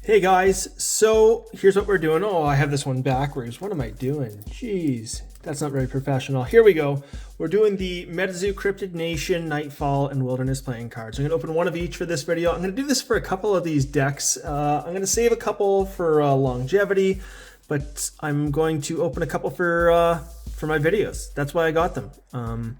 Hey guys, so here's what we're doing. Oh, I have this one backwards. What am I doing? Jeez, that's not very professional. Here we go. We're doing the MetaZoo Cryptid Nation, Nightfall, and Wilderness playing cards. I'm going to open one of each for this video. I'm going to do this for a couple of these decks. I'm going to save a couple for longevity, but I'm going to open a couple for my videos. That's why I got them.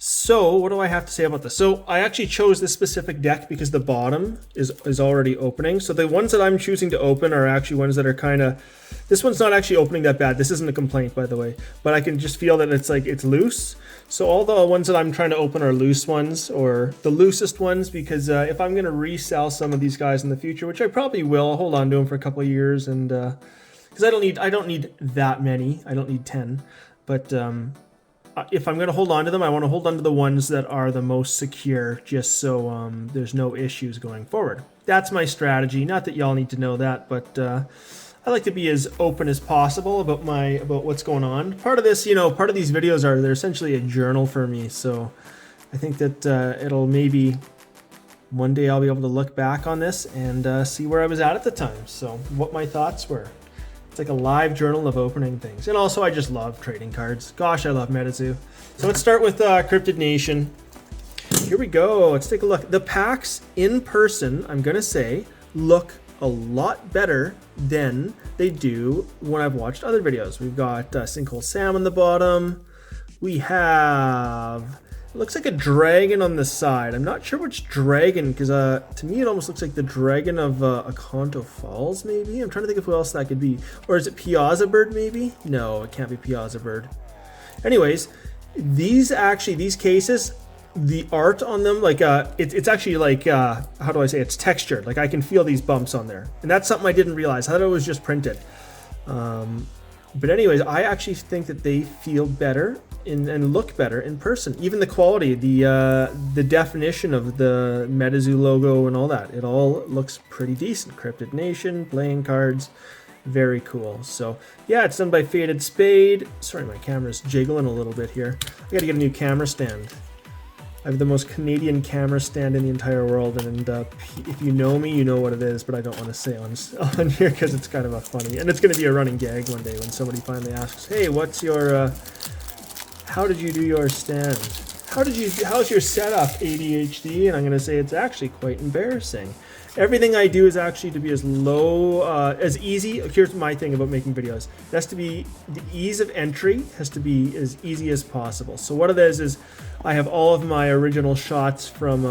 So what do I have to say about this? So I actually chose this specific deck because the bottom is already opening. So the ones that I'm choosing to open are actually ones that are kind of, this one's not actually opening that bad. This isn't a complaint, by the way, but I can just feel that it's loose. So all the ones that I'm trying to open are loose ones, or the loosest ones, because if I'm going to resell some of these guys in the future, which I probably will, I'll hold on to them for a couple of years, and because I don't need that many. I don't need 10, but if I'm going to hold on to them, I want to hold on to the ones that are the most secure, just so there's no issues going forward. That's my strategy. Not that y'all need to know that, but I like to be as open as possible about what's going on. Part of this, part of these videos they're essentially a journal for me. So I think that it'll maybe one day I'll be able to look back on this and see where I was at the time. So what my thoughts were. It's like a live journal of opening things. And also, I just love trading cards. Gosh, I love MetaZoo. So let's start with Cryptid Nation. Here we go. Let's take a look. The packs in person, I'm going to say, look a lot better than they do when I've watched other videos. We've got Sinkhole Sam on the bottom. We have... It looks like a dragon on the side. I'm not sure which dragon, because to me it almost looks like the dragon of Akanto Falls, maybe? I'm trying to think of who else that could be. Or is it Piazza Bird, maybe? No, it can't be Piazza Bird. Anyways, these cases, the art on them, like it's actually like, how do I say, it's textured. Like I can feel these bumps on there. And that's something I didn't realize. I thought it was just printed. But anyways, I actually think that they feel better and look better in person. Even the quality, the definition of the MetaZoo logo and all that, it all looks pretty decent. Cryptid Nation, playing cards, very cool. So yeah, it's done by Faded Spade. Sorry, my camera's jiggling a little bit here. I gotta get a new camera stand. I have the most Canadian camera stand in the entire world, and if you know me, you know what it is, but I don't want to say on here because it's kind of funny. And it's going to be a running gag one day when somebody finally asks, hey, what's your, how did you do your stand? How's your setup, ADHD? And I'm going to say it's actually quite embarrassing. Everything I do is actually to be as low, as easy. Here's my thing about making videos. It has to be, the ease of entry has to be as easy as possible. So what it is I have all of my original shots from,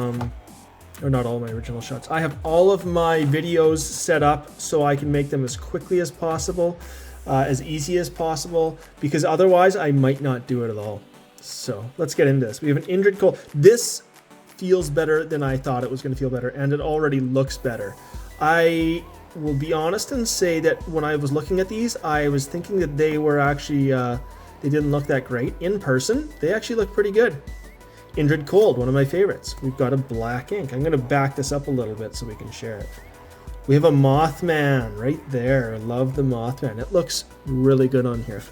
or not all my original shots. I have all of my videos set up so I can make them as quickly as possible, as easy as possible, because otherwise I might not do it at all. So let's get into this. We have an Indrid Cole. This feels better than I thought it was going to feel better, and it already looks better. I will be honest and say that when I was looking at these, I was thinking that they were actually, they didn't look that great. In person, they actually look pretty good. Indrid Cold, one of my favorites. We've got a black ink. I'm going to back this up a little bit so we can share it. We have a Mothman right there. I love the Mothman. It looks really good on here.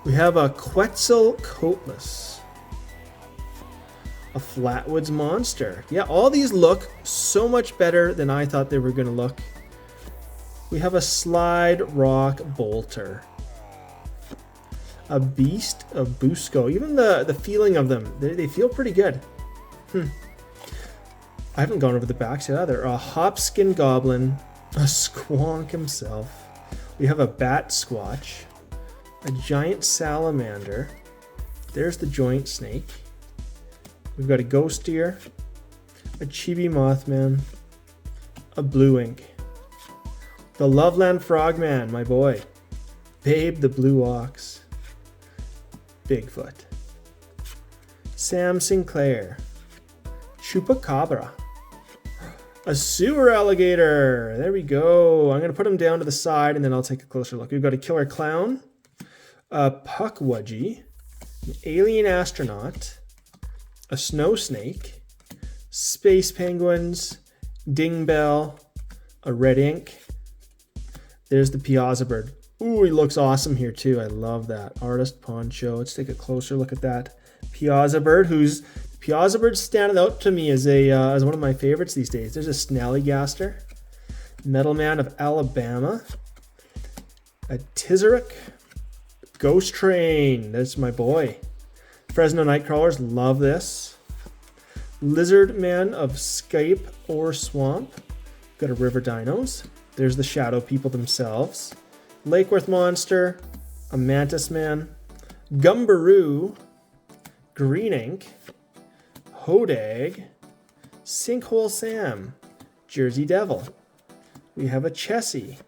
We have a Quetzalcoatlus. A Flatwoods Monster. Yeah, all these look so much better than I thought they were going to look. We have a Slide Rock Bolter. A Beast of Busco. Even the feeling of them, they feel pretty good. I haven't gone over the backs yet either. A Hopskin Goblin. A Squonk himself. We have a Bat Squatch. A Giant Salamander. There's the Joint Snake. We've got a Ghost Deer, a Chibi Mothman, a Blue Ink, the Loveland Frogman, my boy, Babe the Blue Ox, Bigfoot, Sam Sinclair, Chupacabra, a Sewer Alligator. There we go. I'm going to put him down to the side and then I'll take a closer look. We've got a Killer Clown, a Puckwudgie, an Alien Astronaut, a Snow Snake, Space Penguins, Ding Bell, a Red Ink. There's the Piazza Bird. Ooh, he looks awesome here too. I love that. Artist Poncho. Let's take a closer look at that. Piazza Bird, who's Piazza Bird's standing out to me as one of my favorites these days. There's a Snallygaster. Metal Man of Alabama, a Tizeric, Ghost Train, that's my boy. Fresno Nightcrawlers, love this. Lizard Man of Scape or Swamp, got a River Dinos. There's the Shadow People themselves. Lakeworth Monster, a Mantis Man, Gumbaroo, Green Ink, Hodag, Sinkhole Sam, Jersey Devil. We have a Chessie,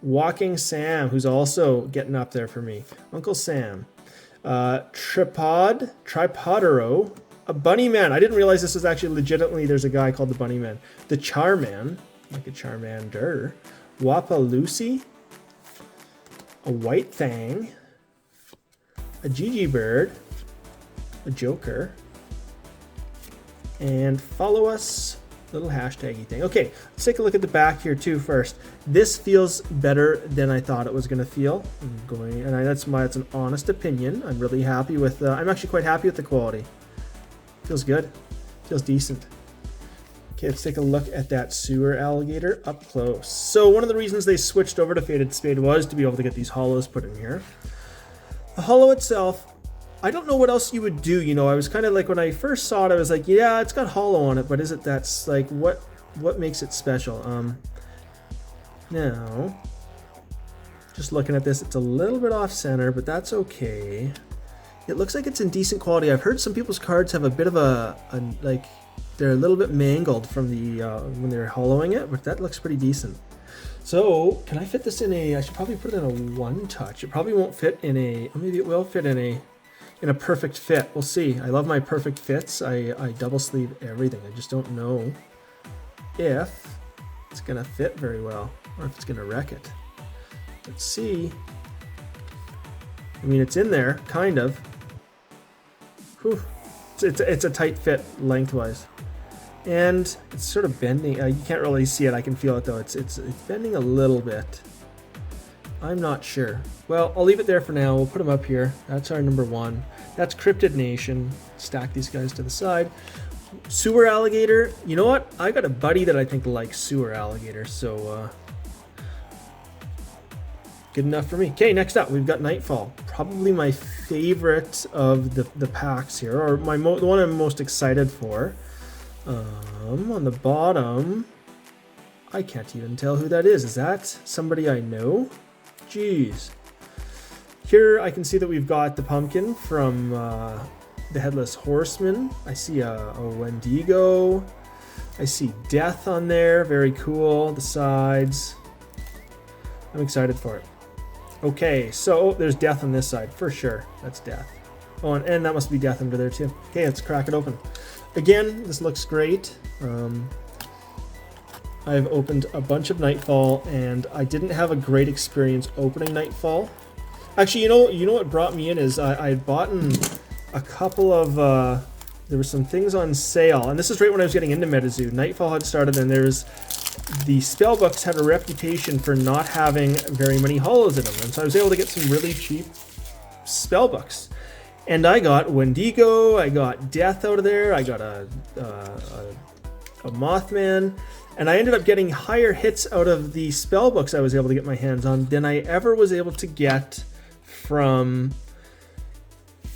Walking Sam, who's also getting up there for me. Uncle Sam. Tripodero, a Bunny Man. I didn't realize this was actually legitimately, there's a guy called the Bunny Man. The Charman, like a Charmander. Wapaloosie, a White Fang, a Gigi Bird, a Joker, and follow us, little hashtaggy thing. Okay, let's take a look at the back here too first. This feels better than I thought it was going to feel. That's an honest opinion. I'm really happy with. I'm actually quite happy with the quality. Feels good. Feels decent. Okay, let's take a look at that sewer alligator up close. So one of the reasons they switched over to Faded Spade was to be able to get these hollows put in here. The hollow itself, I don't know what else you would do. You know, I was kind of like, when I first saw it, I was like, yeah, it's got hollow on it, but is it that's like, what makes it special? Now, just looking at this, it's a little bit off center, but that's okay. It looks like it's in decent quality. I've heard some people's cards have a bit of like, they're a little bit mangled from the when they're hollowing it, but that looks pretty decent. So, can I fit this in a, I should probably put it in a one touch. It probably won't fit in a, or maybe it will fit in a perfect fit. We'll see. I love my perfect fits. I double sleeve everything. I just don't know if it's gonna fit very well or if it's gonna wreck it. Let's see. I mean, it's in there, kind of. Whew. It's a tight fit lengthwise. And it's sort of bending. You can't really see it. I can feel it though. It's bending a little bit. I'm not sure. Well, I'll leave it there for now. We'll put them up here. That's our number one. That's Cryptid Nation. Stack these guys to the side. Sewer alligator. You know what? I got a buddy that I think likes sewer alligator. So good enough for me. Okay, next up we've got Nightfall. Probably my favorite of the packs here, or the one I'm most excited for. On the bottom, I can't even tell who that is. Is that somebody I know? Jeez. Here I can see that we've got the pumpkin from the Headless Horseman. I see a Wendigo. I see Death on there. Very cool. The sides. I'm excited for it. Okay, so there's Death on this side for sure. That's Death. Oh, and that must be Death under there too. Okay, let's crack it open. Again, this looks great. I've opened a bunch of Nightfall, and I didn't have a great experience opening Nightfall. Actually, you know what brought me in is I had bought a couple of there were some things on sale, and this is right when I was getting into MetaZoo. Nightfall had started, and the spellbooks had a reputation for not having very many hollows in them, and so I was able to get some really cheap spellbooks. And I got Wendigo, I got Death out of there, I got a Mothman, and I ended up getting higher hits out of the spellbooks I was able to get my hands on than I ever was able to get from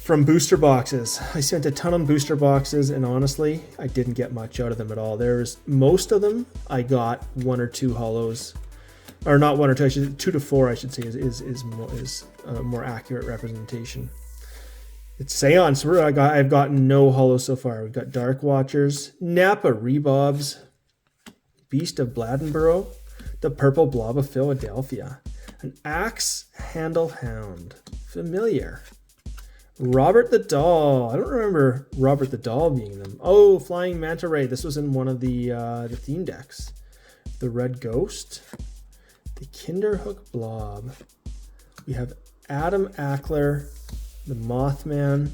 booster boxes. I spent a ton on booster boxes, and honestly, I didn't get much out of them at all. Most of them, I got one or two hollows, or not one or two, 2 to 4, I should say, is a more accurate representation. It's Seance. I've gotten no hollows so far. We've got Dark Watchers, Napa Rebobs, Beast of Bladenborough, the Purple Blob of Philadelphia, an Axe Handle Hound, familiar. Robert the Doll. I don't remember Robert the Doll being them. Oh, Flying Manta Ray. This was in one of the theme decks. The Red Ghost, the Kinderhook Blob. We have Adam Ackler, the Mothman,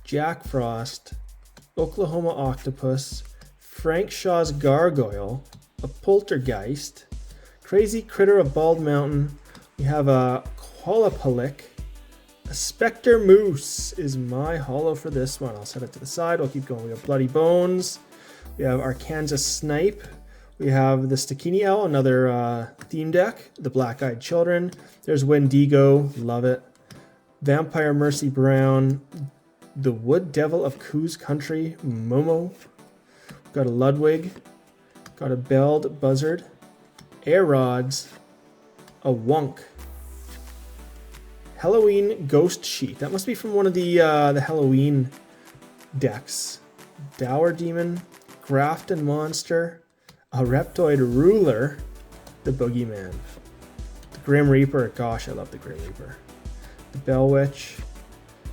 Jack Frost, Oklahoma Octopus, Frank Shaw's Gargoyle, a Poltergeist, Crazy Critter of Bald Mountain. We have a Qualapalik, a Spectre Moose is my hollow for this one. I'll set it to the side. We'll keep going. We have Bloody Bones. We have Arkansas Snipe. We We have the Stakini Owl, another theme deck. The Black-Eyed Children. There's Wendigo, love it. Vampire Mercy Brown. The Wood Devil of Coos Country, Momo. Got a Ludwig. Got a Belled Buzzard. Air Rods. A Wunk. Halloween Ghost Sheet. That must be from one of the Halloween decks. Dour Demon. Grafton Monster. A Reptoid Ruler. The Boogeyman. The Grim Reaper. Gosh, I love the Grim Reaper. The Bell Witch.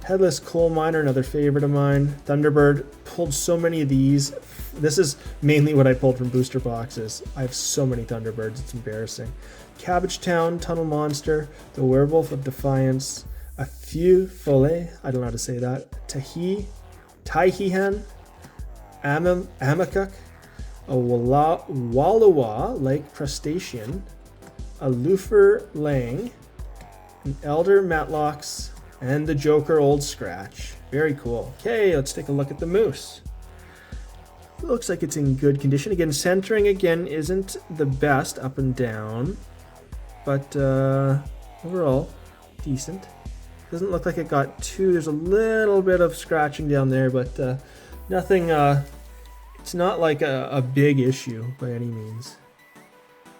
Headless Coal Miner, another favorite of mine. Thunderbird. Pulled so many of these. This is mainly what I pulled from booster boxes. I have so many Thunderbirds, it's embarrassing. Cabbage Town, Tunnel Monster, the Werewolf of Defiance, a Few Follet, I don't know how to say that, Taihihan, Amakuk, a Wallowa Lake Crustacean, a Lufer Lang, an Elder Matlocks, and the Joker Old Scratch. Very cool. Okay, let's take a look at the Moose. It looks like it's in good condition. Again, centering again isn't the best up and down, but overall decent. Doesn't look like it got too. There's a little bit of scratching down there, but nothing. It's not like a big issue by any means.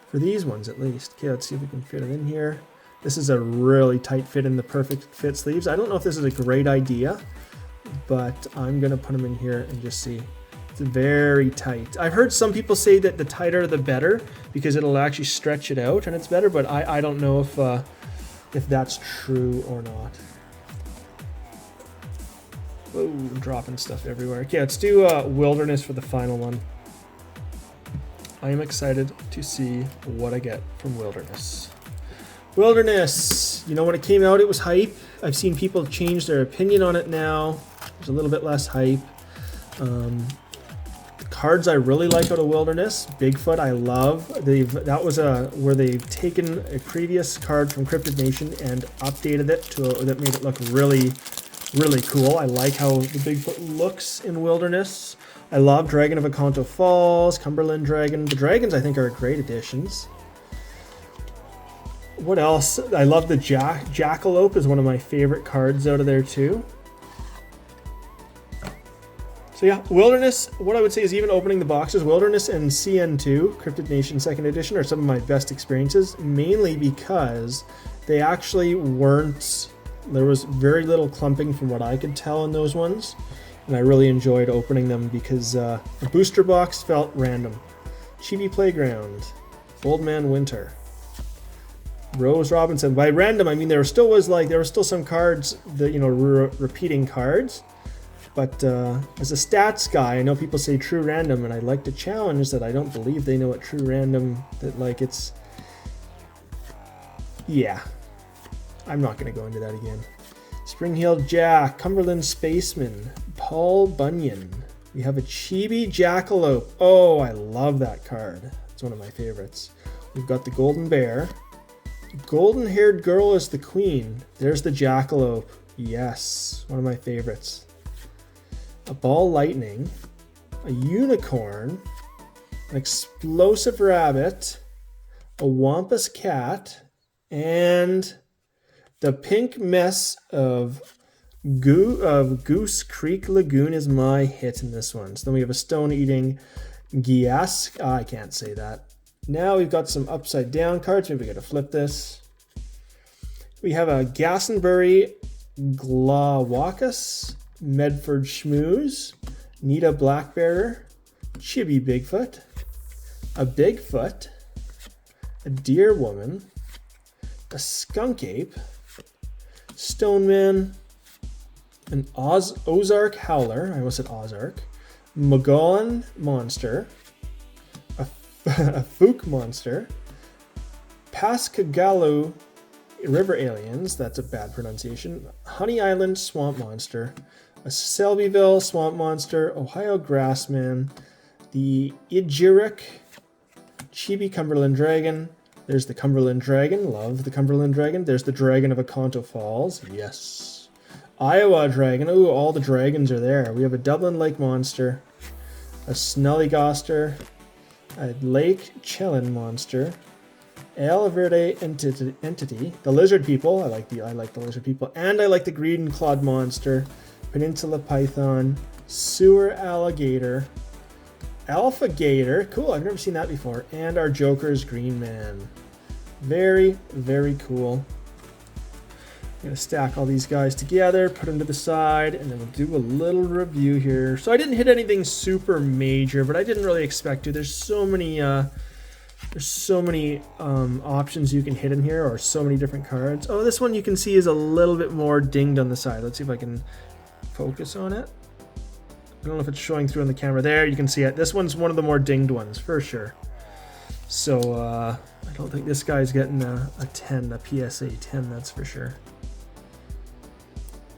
For these ones, at least. Okay, let's see if we can fit it in here. This is a really tight fit in the perfect fit sleeves. I don't know if this is a great idea, but I'm gonna put them in here and just see. It's very tight. I've heard some people say that the tighter the better because it'll actually stretch it out and it's better, but I don't know if that's true or not. Oh, I'm dropping stuff everywhere. Okay, let's do Wilderness for the final one. I am excited to see what I get from Wilderness. Wilderness, you know, when it came out, it was hype. I've seen people change their opinion on it now. There's a little bit less hype. Cards I really like out of Wilderness. Bigfoot I love. That was where they've taken a previous card from Cryptid Nation and updated it that made it look really, really cool. I like how the Bigfoot looks in Wilderness. I love Dragon of Akanto Falls, Cumberland Dragon. The dragons I think are great additions. What else? I love the Jackalope is one of my favorite cards out of there too. So yeah, Wilderness, what I would say is even opening the boxes, Wilderness and CN2, Cryptid Nation 2nd Edition, are some of my best experiences, mainly because they actually weren't, there was very little clumping from what I could tell in those ones, and I really enjoyed opening them because the booster box felt random. Chibi Playground, Old Man Winter, Rose Robinson. By random, I mean there were still some cards that, you know, repeating cards. But as a stats guy, I know people say true random, and I'd like to challenge that I don't believe they know what true random, that like it's, yeah. I'm not going to go into that again. Spring-Heeled Jack, Cumberland Spaceman, Paul Bunyan. We have a Chibi Jackalope. Oh, I love that card. It's one of my favorites. We've got the Golden Bear. Golden-haired girl is the queen. There's the Jackalope. Yes, one of my favorites. A Ball Lightning, a Unicorn, an Explosive Rabbit, a Wampus Cat, and the Pink Mess of Goose Creek Lagoon is my hit in this one. So then we have a Stone-Eating Giask. I can't say that. Now we've got some upside down cards. Maybe we got to flip this. We have a Gassenbury Glawakas, Medford Schmooze, Nita Blackbearer, Chibi Bigfoot, a Bigfoot, a Deer Woman, a Skunk Ape, Stoneman, an Ozark Howler, I almost said Ozark, Mogollon Monster, a Fook Monster, Pascagalu River Aliens, that's a bad pronunciation, Honey Island Swamp Monster, a Selbyville Swamp Monster, Ohio Grassman, the Ijirik, Chibi Cumberland Dragon. There's the Cumberland Dragon. Love the Cumberland Dragon. There's the Dragon of Akanto Falls. Yes. Iowa Dragon. Ooh, all the dragons are there. We have a Dublin Lake Monster, a Snullygoster, a Lake Chillin monster, El Verde entity, the lizard people. I like the lizard people, and I like the green clawed monster, Peninsula Python, sewer alligator, alpha gator. Cool, I've never seen that before, and our Joker's green man. Very, very cool. I'm gonna stack all these guys together, put them to the side, and then we'll do a little review here. So I didn't hit anything super major, but I didn't really expect to. There's so many options you can hit in here, or so many different cards. Oh, this one you can see is a little bit more dinged on the side. Let's see if I can focus on it. I don't know if it's showing through on the camera. There, you can see it. This one's one of the more dinged ones, for sure. So I don't think this guy's getting a 10, a PSA 10, that's for sure.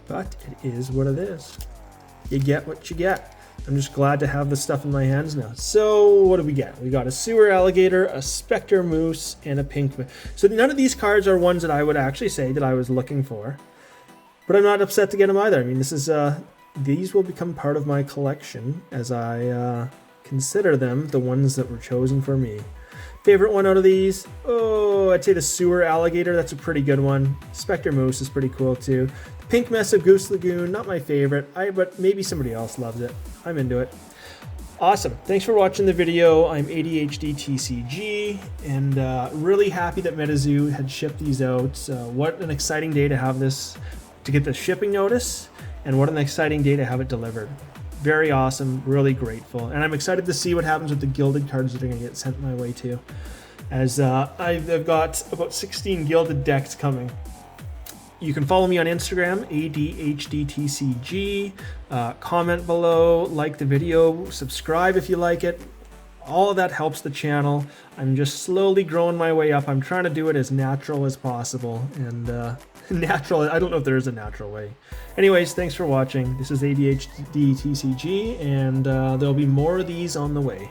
But it is what it is. You get what you get. I'm just glad to have this stuff in my hands now. So what do we get? We got a sewer alligator, a specter moose, and a pink. So none of these cards are ones that I would actually say that I was looking for. But I'm not upset to get them either. I mean, this is these will become part of my collection as I consider them the ones that were chosen for me. Favorite one out of these? Oh, I'd say the sewer alligator. That's a pretty good one. Specter moose is pretty cool too. The pink mess of Goose Lagoon, not my favorite. But maybe somebody else loves it. I'm into it. Awesome. Thanks for watching the video. I'm ADHD TCG, and really happy that MetaZoo had shipped these out. What an exciting day to have this, to get the shipping notice, and what an exciting day to have it delivered. Very awesome, really grateful. And I'm excited to see what happens with the gilded cards that are gonna get sent my way too. As I've got about 16 gilded decks coming. You can follow me on Instagram, ADHDTCG. Comment below, like the video, subscribe if you like it. All of that helps the channel. I'm just slowly growing my way up. I'm trying to do it as natural as possible. And natural, I don't know if there is a natural way. Anyways, thanks for watching. This is ADHD TCG, and there'll be more of these on the way.